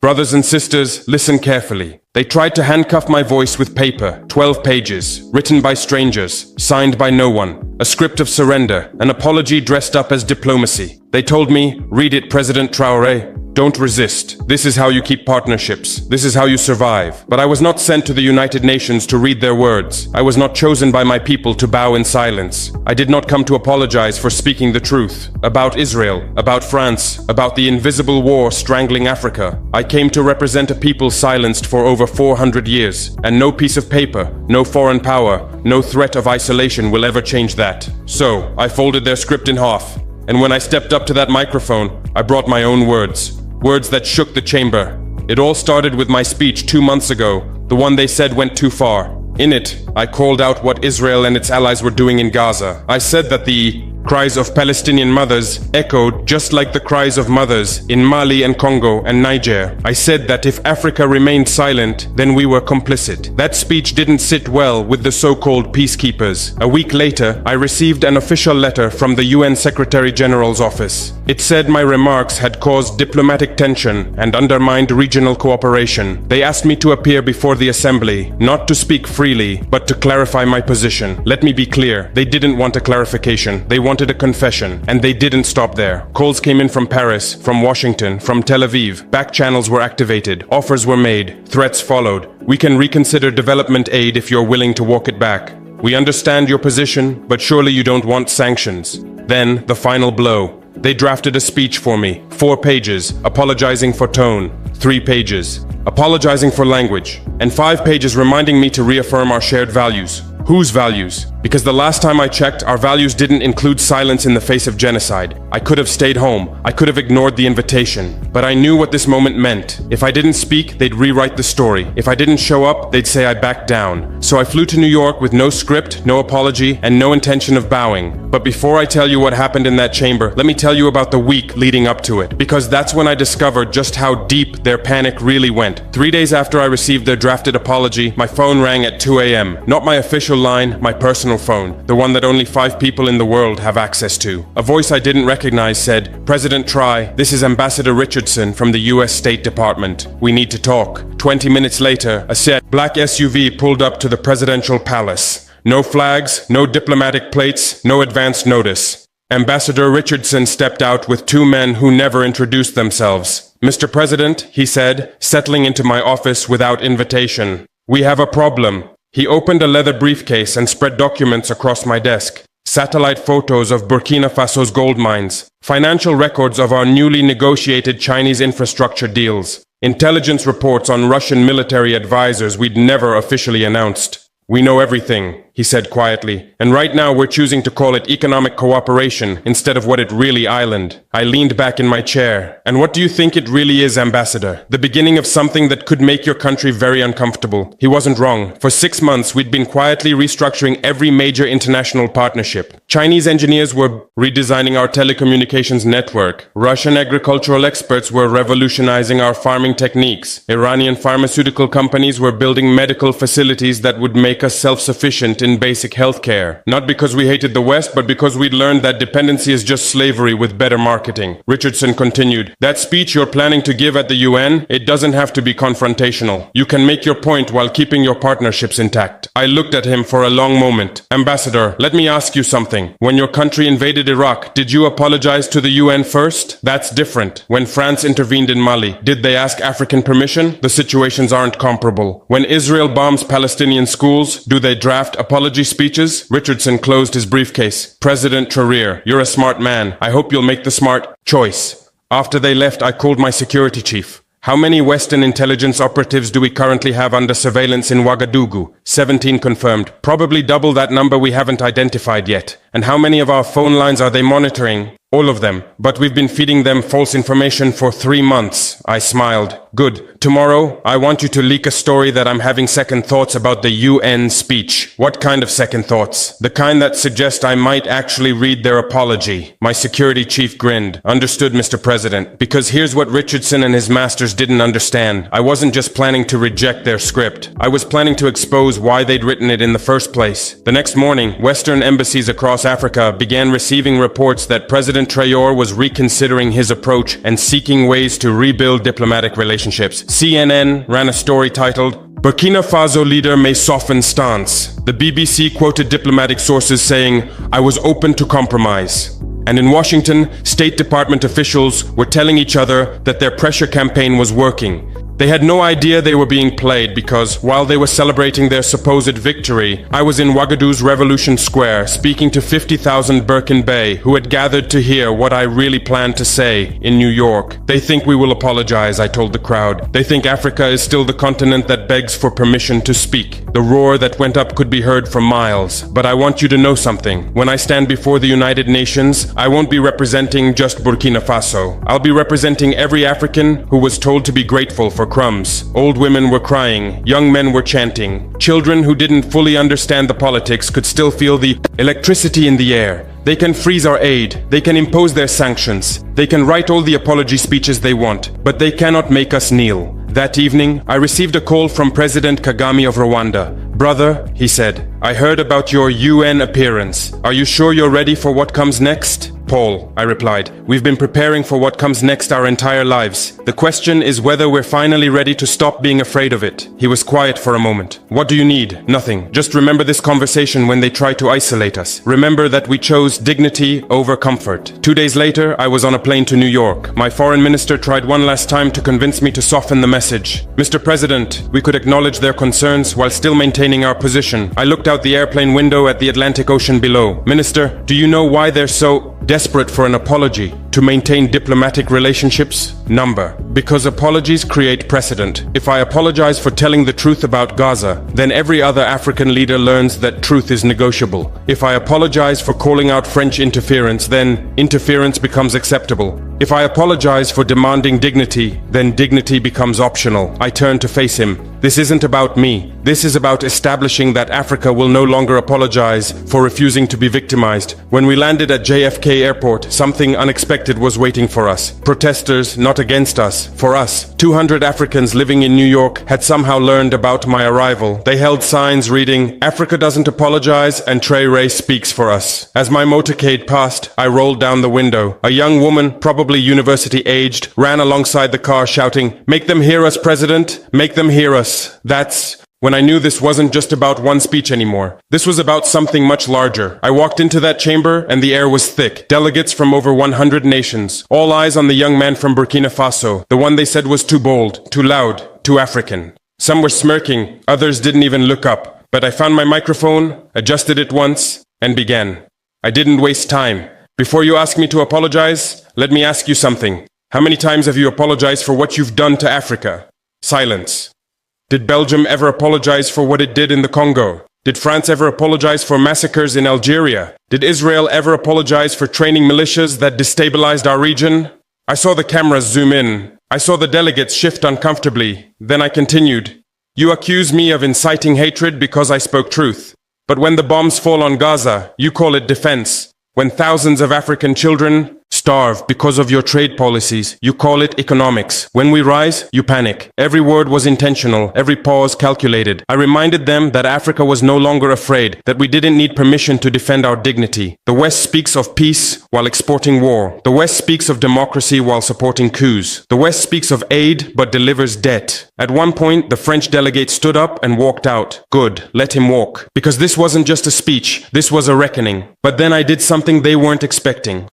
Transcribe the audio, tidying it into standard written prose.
Brothers and sisters, listen carefully. They tried to handcuff my voice with paper, 12 pages, written by strangers, signed by no one. A script of surrender, an apology dressed up as diplomacy. They told me, read it, President Traoré. Don't resist. This is how you keep partnerships. This is how you survive. But I was not sent to the United Nations to read their words. I was not chosen by my people to bow in silence. I did not come to apologize for speaking the truth. About Israel, about France, about the invisible war strangling Africa. I came to represent a people silenced for over 400 years. And no piece of paper, no foreign power, no threat of isolation will ever change that. So, I folded their script in half. And when I stepped up to that microphone, I brought my own words. Words that shook the chamber. It all started with my speech 2 months ago, the one they said went too far. In it, I called out what Israel and its allies were doing in Gaza. I said that the cries of Palestinian mothers echoed just like the cries of mothers in Mali and Congo and Niger. I said that if Africa remained silent, then we were complicit. That speech didn't sit well with the so-called peacekeepers. A week later, I received an official letter from the UN Secretary General's office. It said my remarks had caused diplomatic tension and undermined regional cooperation. They asked me to appear before the assembly, not to speak freely, but to clarify my position. Let me be clear, they didn't want a clarification. They wanted a confession, and they didn't stop there. Calls came in from Paris, from Washington, from Tel Aviv. Back channels were activated. Offers were made. Threats followed. We can reconsider development aid if you're willing to walk it back. We understand your position, but surely you don't want sanctions. Then, the final blow. They drafted a speech for me. 4 pages, apologizing for tone. 3 pages, apologizing for language. And 5 pages reminding me to reaffirm our shared values. Whose values? Because the last time I checked, our values didn't include silence in the face of genocide. I could have stayed home. I could have ignored the invitation. But I knew what this moment meant. If I didn't speak, they'd rewrite the story. If I didn't show up, they'd say I backed down. So I flew to New York with no script, no apology, and no intention of bowing. But before I tell you what happened in that chamber, let me tell you about the week leading up to it. Because that's when I discovered just how deep their panic really went. 3 days after I received their drafted apology, my phone rang at 2 a.m. Not my official line, my personal phone, the one that only 5 people in the world have access to. A voice I didn't recognize said, "President Try, this is Ambassador Richardson from the US State Department. We need to talk." 20 minutes later, a Seat black SUV pulled up to the presidential palace. No flags, no diplomatic plates, no advance notice. Ambassador Richardson stepped out with 2 men who never introduced themselves. "Mr. President," he said, settling into my office without invitation. "We have a problem." He opened a leather briefcase and spread documents across my desk. Satellite photos of Burkina Faso's gold mines. Financial records of our newly negotiated Chinese infrastructure deals. Intelligence reports on Russian military advisors we'd never officially announced. "We know everything," he said quietly, "and right now we're choosing to call it economic cooperation instead of what it really island." I leaned back in my chair. "And what do you think it really is, Ambassador? The beginning of something that could make your country very uncomfortable." He wasn't wrong. For 6 months, we'd been quietly restructuring every major international partnership. Chinese engineers were redesigning our telecommunications network. Russian agricultural experts were revolutionizing our farming techniques. Iranian pharmaceutical companies were building medical facilities that would make us self-sufficient in basic healthcare. Not because we hated the West, but because we'd learned that dependency is just slavery with better marketing. Richardson continued, "That speech you're planning to give at the UN, it doesn't have to be confrontational. You can make your point while keeping your partnerships intact." I looked at him for a long moment. "Ambassador, let me ask you something. When your country invaded Iraq, did you apologize to the UN first? That's different. When France intervened in Mali, did they ask African permission? The situations aren't comparable. When Israel bombs Palestinian schools, do they draft apology speeches?" Richardson closed his briefcase. "President Traoré, you're a smart man. I hope you'll make the smart choice." After they left, I called my security chief. "How many Western intelligence operatives do we currently have under surveillance in Ouagadougou?" 17 confirmed. "Probably double that number we haven't identified yet." "And how many of our phone lines are they monitoring?" "All of them. But we've been feeding them false information for 3 months." I smiled. "Good. Tomorrow, I want you to leak a story that I'm having second thoughts about the UN speech." "What kind of second thoughts?" "The kind that suggest I might actually read their apology." My security chief grinned. "Understood, Mr. President. Because here's what Richardson and his masters didn't understand. I wasn't just planning to reject their script. I was planning to expose why they'd written it in the first place." The next morning, Western embassies across Africa began receiving reports that President President Traoré was reconsidering his approach and seeking ways to rebuild diplomatic relationships. CNN ran a story titled, "Burkina Faso leader may soften stance." The BBC quoted diplomatic sources saying, "I was open to compromise." And in Washington, State Department officials were telling each other that their pressure campaign was working. They had no idea they were being played because, while they were celebrating their supposed victory, I was in Ouagadougou's Revolution Square speaking to 50,000 Burkinabés who had gathered to hear what I really planned to say in New York. "They think we will apologize," I told the crowd. "They think Africa is still the continent that begs for permission to speak." The roar that went up could be heard for miles. But I want you to know something. When I stand before the United Nations, I won't be representing just Burkina Faso. I'll be representing every African who was told to be grateful for crumbs. Old women were crying, young men were chanting. Children who didn't fully understand the politics could still feel the electricity in the air. They can freeze our aid, they can impose their sanctions, they can write all the apology speeches they want, but they cannot make us kneel. That evening, I received a call from President Kagame of Rwanda. "Brother," he said, "I heard about your UN appearance. Are you sure you're ready for what comes next?" "Paul," I replied, "we've been preparing for what comes next our entire lives. The question is whether we're finally ready to stop being afraid of it." He was quiet for a moment. "What do you need?" "Nothing. Just remember this conversation when they try to isolate us. Remember that we chose dignity over comfort." 2 days later, I was on a plane to New York. My foreign minister tried one last time to convince me to soften the message. "Mr. President, we could acknowledge their concerns while still maintaining our position." I looked out the airplane window at the Atlantic Ocean below. "Minister, do you know why they're so desperate for an apology? To maintain diplomatic relationships? Number. Because apologies create precedent. If I apologize for telling the truth about Gaza, then every other African leader learns that truth is negotiable. If I apologize for calling out French interference, then interference becomes acceptable. If I apologize for demanding dignity, then dignity becomes optional." I turned to face him. "This isn't about me. This is about establishing that Africa will no longer apologize for refusing to be victimized." When we landed at JFK Airport, something unexpected was waiting for us. Protesters, not against us, for us. 200 Africans living in New York had somehow learned about my arrival. They held signs reading, "Africa doesn't apologize and Traoré speaks for us." As my motorcade passed, I rolled down the window. A young woman, probably university-aged, ran alongside the car shouting, "Make them hear us, President! Make them hear us!" That's when I knew this wasn't just about one speech anymore. This was about something much larger. I walked into that chamber and the air was thick. Delegates from over 100 nations. All eyes on the young man from Burkina Faso. The one they said was too bold, too loud, too African. Some were smirking, others didn't even look up. But I found my microphone, adjusted it once, and began. I didn't waste time. "Before you ask me to apologize, let me ask you something. How many times have you apologized for what you've done to Africa?" Silence. "Did Belgium ever apologize for what it did in the Congo? Did France ever apologize for massacres in Algeria? Did Israel ever apologize for training militias that destabilized our region?" I saw the cameras zoom in. I saw the delegates shift uncomfortably. Then I continued. "You accuse me of inciting hatred because I spoke truth. But when the bombs fall on Gaza, you call it defense. When thousands of African children starve because of your trade policies, you call it economics. When we rise, you panic." Every word was intentional, every pause calculated. I reminded them that Africa was no longer afraid, that we didn't need permission to defend our dignity. The West speaks of peace while exporting war. The West speaks of democracy while supporting coups. The West speaks of aid but delivers debt. At one point, the French delegate stood up and walked out. Good, let him walk. Because this wasn't just a speech, this was a reckoning. But then I did something they weren't expecting.